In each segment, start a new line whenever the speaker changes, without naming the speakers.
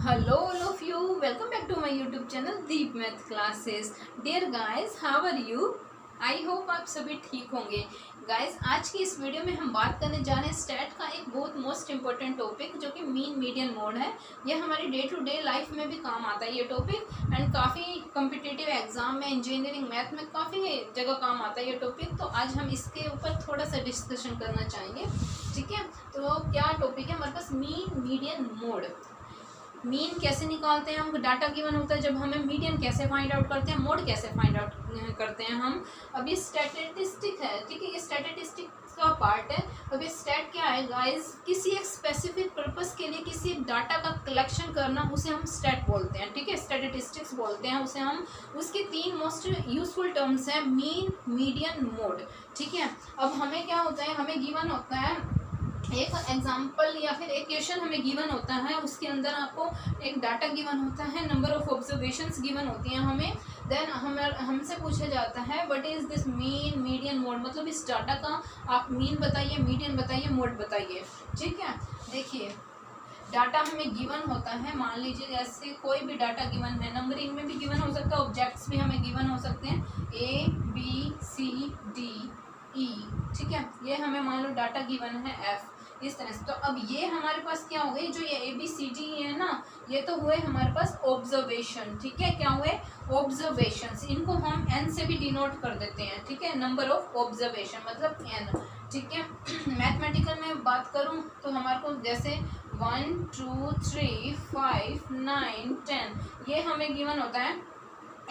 Hello all of you, welcome back to my YouTube channel Deep Math Classes. Dear guys, how are you? I hope आप सभी ठीक होंगे। Guys, आज की इस वीडियो में हम बात करने जा रहे हैं स्टैट का एक बहुत मोस्ट इंपॉर्टेंट टॉपिक जो कि मीन मीडियन मोड है। ये हमारी डे टू डे लाइफ में भी काम आता है ये टॉपिक, एंड काफ़ी कॉम्पिटिटिव एग्जाम में, इंजीनियरिंग मैथ में काफ़ी जगह काम आता है ये टॉपिक। तो आज हम इसके ऊपर थोड़ा सा डिस्कशन करना चाहेंगे, ठीक है। तो क्या टॉपिक है हमारे पास, मीन मीडियन मोड। मीन कैसे निकालते हैं हम, डाटा गिवन होता है जब हमें मीडियन कैसे फाइंड आउट करते हैं, मोड कैसे फाइंड आउट करते हैं हम। अब ये स्टैटिस्टिक है, ठीक है, ये स्टैटिस्टिक का पार्ट है। अब ये स्टैट क्या है गाइस, किसी एक स्पेसिफिक पर्पस के लिए किसी एक डाटा का कलेक्शन करना, उसे हम स्टैट बोलते हैं, ठीक है, स्टैटिस्टिक्स बोलते हैं उसे हम। उसके तीन मोस्ट यूजफुल टर्म्स हैं, मीन, मीडियन, मोड, ठीक है। अब हमें क्या होता है, हमें गिवन होता है एक एग्जाम्पल या फिर एक क्वेश्चन हमें गिवन होता है, उसके अंदर आपको एक डाटा गिवन होता है, नंबर ऑफ ऑब्जर्वेशंस गिवन होती हैं हमें। देन हमसे पूछा जाता है what is this mean median mode, मतलब इस डाटा का आप मीन बताइए, मीडियन बताइए, मोड बताइए, ठीक है। देखिए, डाटा हमें गिवन होता है, मान लीजिए जैसे कोई भी डाटा गिवन है, नंबरिंग में भी गिवन हो सकता है, ऑब्जेक्ट्स भी हमें गिवन हो सकते हैं, ABCDE, ठीक है। ये हमें मान लो डाटा गिवन है F, इस तरह से। तो अब ये हमारे पास क्या हो गई, जो ये ABCD है ना, ये तो हुए हमारे पास ऑब्जर्वेशन, ठीक है। क्या हुए, ऑब्जर्वेशंस। इनको हम N से भी डिनोट कर देते हैं, ठीक है, नंबर ऑफ ऑब्जर्वेशन मतलब N, ठीक है। मैथमेटिकल में बात करूं तो हमारे को जैसे 1 2 3 5 9 10 ये हमें गिवन होता है,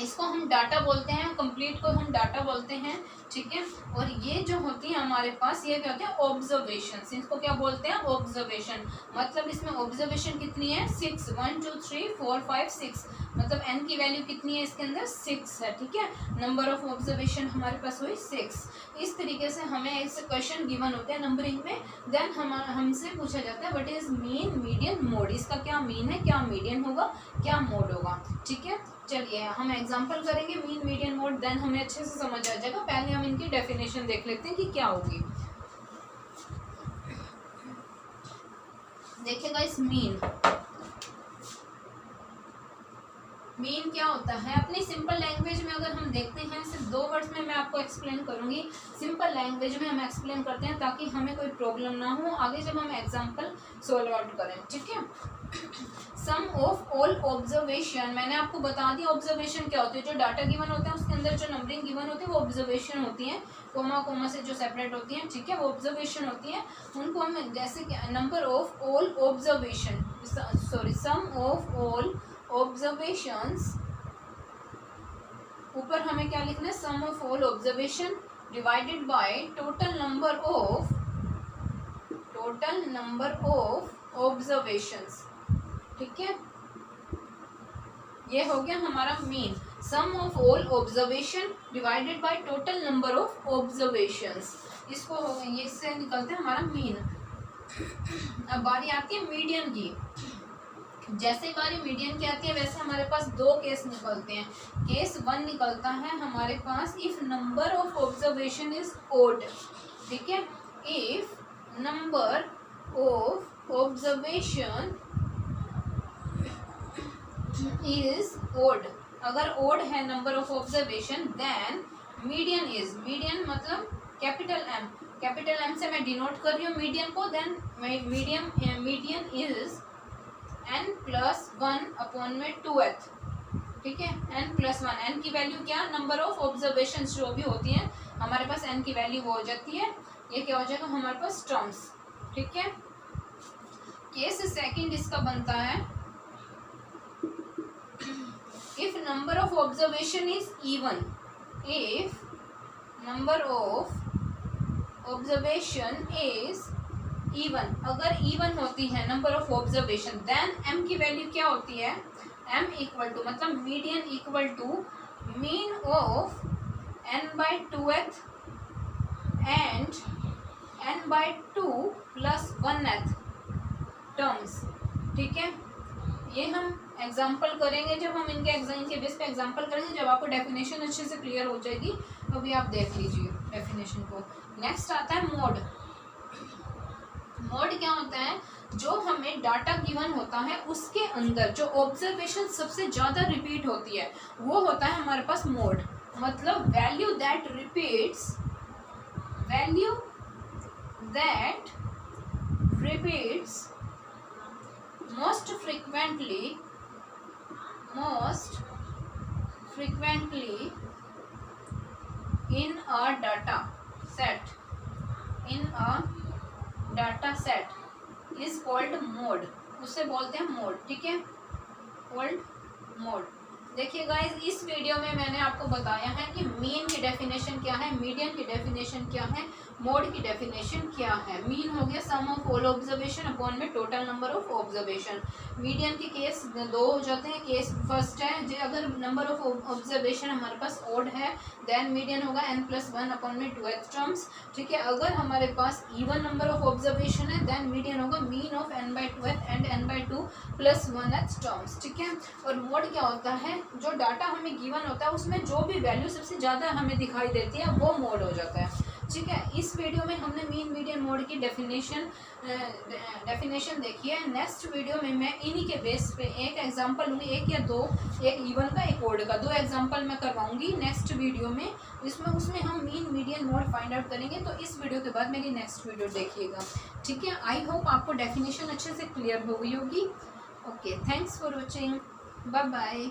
इसको हम डाटा बोलते हैं, कंप्लीट को हम डाटा बोलते हैं, ठीक है। और ये जो होती है हमारे पास, ये क्या होती है, ऑब्जर्वेशन। इसको क्या बोलते हैं, ऑब्जर्वेशन। मतलब इसमें ऑब्जर्वेशन कितनी है, 6, 1 2 3 4 5 6, मतलब n की वैल्यू कितनी है इसके अंदर, 6 है, ठीक है। नंबर ऑफ ऑब्जर्वेशन हमारे पास हुई 6। इस तरीके से हमें ऐसे क्वेश्चन गिवन होते हैं नंबरिंग में। देन हमसे पूछा जाता है what is mean median mode, इसका क्या मीन है, क्या मीडियन होगा, क्या मोड होगा, ठीक है। चलिए हम एग्जांपल करेंगे मीन मीडियन मोड, देन हमें अच्छे से समझ आ जाएगा। पहले हम इनकी डेफिनेशन देख लेते हैं कि क्या होगी। देखिएगा, इस मीन क्या होता है, अपनी सिंपल लैंग्वेज में अगर हम देखते हैं, सिर्फ 2 वर्ड्स में मैं आपको एक्सप्लेन करूंगी, सिंपल लैंग्वेज में हम एक्सप्लेन करते हैं ताकि हमें कोई प्रॉब्लम ना हो आगे जब हम एग्जांपल सोल्व आउट करें, ठीक है। सम ऑफ ऑल ऑब्जर्वेशन, मैंने आपको बता दिया ऑब्जर्वेशन क्या होती है, जो डाटा गिवन होते हैं उसके अंदर जो नंबरिंग गिवन होती है वो ऑब्जर्वेशन होती है, कोमा कोमा से जो सेपरेट होती है, ठीक है, वो ऑब्जर्वेशन होती है। उनको हम जैसे number of all observation, sorry, sum of all observations, ऊपर हमें क्या लिखना है, sum of all observation divided by total number of observations, ठीक है। ये हो गया हमारा mean, sum of all observation divided by total number of observations, इसको हो गया, ये इससे निकलते हैं हमारा मीन। अब बारी आती है मीडियन की। जैसे बारी मीडियन की आती है वैसे हमारे पास 2 केस निकलते हैं। केस 1 निकलता है हमारे पास, if number of observation is odd, ठीक है, if number of observation is odd, अगर ओड है number of observation, then median is, median मतलब कैपिटल एम से मैं डिनोट कर रही हूँ मीडियन को, then median is n+1 upon में 2th, ठीक है, n+1, n की वैल्यू क्या, नंबर ऑफ ऑब्जर्वेशन जो भी होती है हमारे पास n की वैल्यू वो हो जाती है, ये क्या हो जाएगा हमारे पास टर्म्स, ठीक है। केस सेकंड इसका बनता है, if number of observation is even, if number of observation is even, अगर इवन होती है number of observation, then m की वैल्यू क्या होती है, m इक्वल टू, मतलब median equal to mean of n/2th and n/2 + 1th terms, ठीक है। ये हम एग्जाम्पल करेंगे, जब हम इनके एग्जाम के बेस पे एग्जाम्पल करेंगे, जब आपको डेफिनेशन अच्छे से क्लियर हो जाएगी, अभी आप देख लीजिए डेफिनेशन को। नेक्स्ट आता है मोड। मोड क्या होता है, जो हमें डाटा गिवन होता है उसके अंदर जो ऑब्जर्वेशन सबसे ज़्यादा रिपीट होती है वो होता है हमारे पास मोड, मतलब value that repeats most frequently in a data set is called mode, उसे बोलते हैं मोड। ठीक है, कॉल्ड मोड। देखिए गाइस, इस वीडियो में मैंने आपको बताया है कि मीन की डेफिनेशन क्या है, मीडियन की डेफिनेशन क्या है, मोड की डेफिनेशन क्या है। मीन हो गया सम ऑफ ऑल ऑब्जर्वेशन अपॉन में total number of observation. Median के केस दो हो जाते हैं। केस फर्स्ट है जो अगर नंबर ऑफ ऑब्जर्वेशन हमारे पास ओड है देन मीडियन होगा n+1 अपॉन में 2th टर्म्स। ठीक है, अगर हमारे पास इवन नंबर ऑफ ऑब्जर्वेशन है देन मीडियन होगा mean of n/2th and n/2 + 1th terms. ठीक है, और मोड क्या होता है, जो डाटा हमें गिवन होता है उसमें जो भी वैल्यू सबसे ज़्यादा हमें दिखाई देती है वो मोड हो जाता है। ठीक है, इस वीडियो में हमने मीन मीडियन मोड की डेफिनेशन देखी है। नेक्स्ट वीडियो में मैं इन्हीं के बेस पे एक एग्जांपल लूँगी, एक या दो, एक इवन का एक ओड का, 2 एग्जांपल मैं करवाऊंगी नेक्स्ट वीडियो में। उसमें हम mean median mode find out करेंगे। तो इस वीडियो के बाद मेरी नेक्स्ट वीडियो देखिएगा। ठीक है, आई होप आपको डेफिनेशन अच्छे से क्लियर हो गई होगी। Okay, thanks for watching, bye bye.